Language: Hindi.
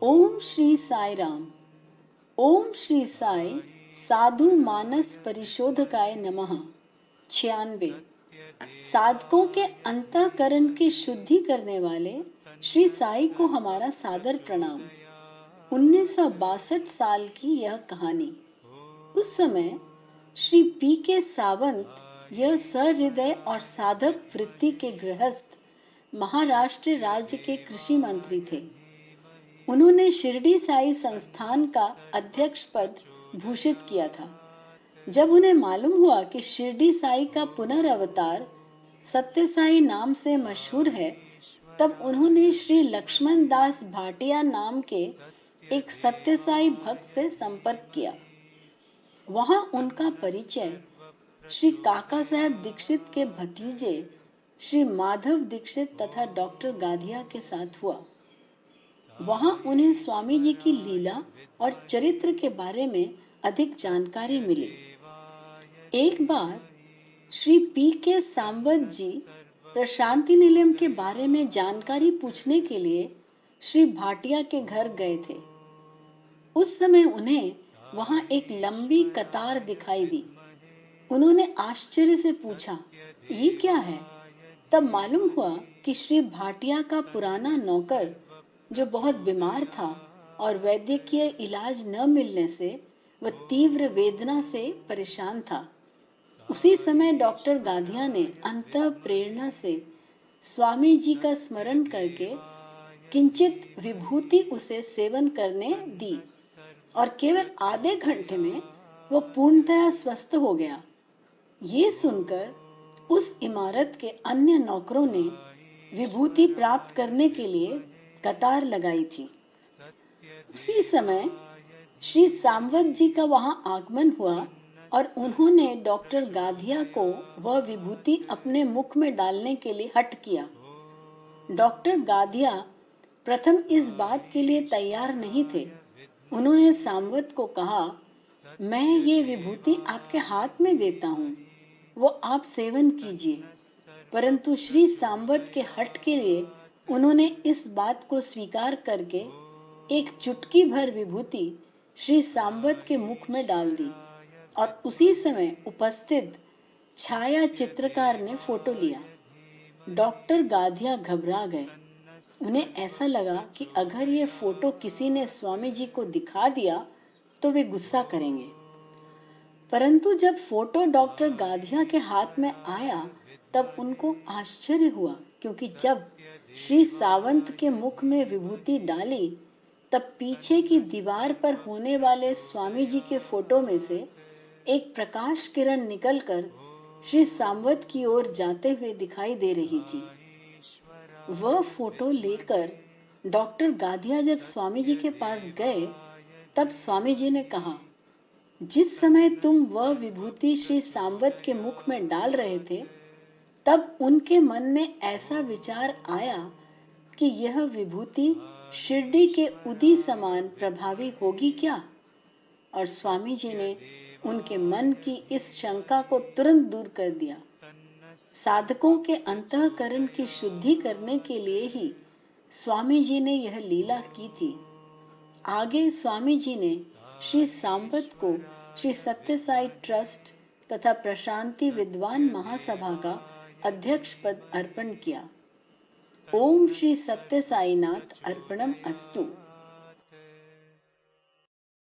ओम श्री साई राम। ओम श्री साई साधु मानस परिशोधकाय नमः। 96। साधकों के अंतःकरण की शुद्धि करने वाले श्री साई को हमारा सादर प्रणाम। 1962 साल की यह कहानी। उस समय श्री पी के सावंत यह सहृदय और साधक वृत्ति के गृहस्थ महाराष्ट्र राज्य के कृषि मंत्री थे। उन्होंने शिरडी साई संस्थान का अध्यक्ष पद भूषित किया था। जब उन्हें मालूम हुआ कि शिरडी साई का पुनर्अवतार सत्य साई नाम से मशहूर है, तब उन्होंने श्री लक्ष्मण दास भाटिया नाम के एक सत्य साई भक्त से संपर्क किया। वहां उनका परिचय श्री काका साहब दीक्षित के भतीजे श्री माधव दीक्षित तथा डॉक्टर गाधिया के साथ हुआ। वहां उन्हें स्वामी जी की लीला और चरित्र के बारे में अधिक जानकारी मिली। एक बार श्री पी के सांवत जी प्रशांति निलयम के बारे में जानकारी पूछने के लिए श्री भाटिया के घर गए थे। उस समय उन्हें वहां एक लंबी कतार दिखाई दी। उन्होंने आश्चर्य से पूछा, ये क्या है? तब मालूम हुआ कि श्री भाटिया का पुराना नौकर, जो बहुत बीमार था और वैद्यकीय इलाज न मिलने से वह तीव्र वेदना से परेशान था, उसी समय डॉक्टर गाधिया ने अंतः प्रेरणा से स्वामी जी का स्मरण करके किंचित विभूति उसे सेवन करने दी और केवल आधे घंटे में वह पूर्णतया स्वस्थ हो गया। ये सुनकर उस इमारत के अन्य नौकरों ने विभूति प्राप्त करने के लिए कतार लगाई थी। उसी समय श्री सांवत जी का वहां आगमन हुआ और उन्होंने डॉक्टर गाधिया को वह विभूति अपने मुख में डालने के लिए हठ किया। डॉक्टर गाधिया प्रथम इस बात के लिए तैयार नहीं थे। उन्होंने सांवत को कहा, मैं ये विभूति आपके हाथ में देता हूँ, वो आप सेवन कीजिए। परंतु श्री सांवत के हठ के लिए उन्होंने इस बात को स्वीकार करके एक चुटकी भर विभूति श्री सांवत के मुख में डाल दी और उसी समय उपस्थित छाया चित्रकार ने फोटो लिया। डॉक्टर गाधिया घबरा गए। उन्हें ऐसा लगा कि अगर ये फोटो किसी ने स्वामी जी को दिखा दिया तो वे गुस्सा करेंगे। परंतु जब फोटो डॉक्टर गाधिया के हाथ में आया तब उनको आश्चर्य हुआ, क्योंकि जब श्री सावंत के मुख में विभूति डाली तब पीछे की दीवार पर होने वाले स्वामी जी के फोटो में से एक प्रकाश किरण निकलकर श्री सांवत की ओर जाते हुए दिखाई दे रही थी। वह फोटो लेकर डॉक्टर गाधिया जब स्वामी जी के पास गए तब स्वामी जी ने कहा, जिस समय तुम वह विभूति श्री सांवत के मुख में डाल रहे थे तब उनके मन में ऐसा विचार आया कि यह विभूति शिरडी के उदी समान प्रभावी होगी क्या? और स्वामी जी ने उनके मन की इस शंका को तुरंत दूर कर दिया। साधकों के अंतःकरण की शुद्धि करने के लिए ही स्वामी जी ने यह लीला की थी। आगे स्वामी जी ने श्री सांवत को श्री सत्य साई ट्रस्ट तथा प्रशांति विद्वान महासभा का अध्यक्ष पद अर्पण किया। ओम श्री सत्य साईनाथ अर्पणम अस्तु।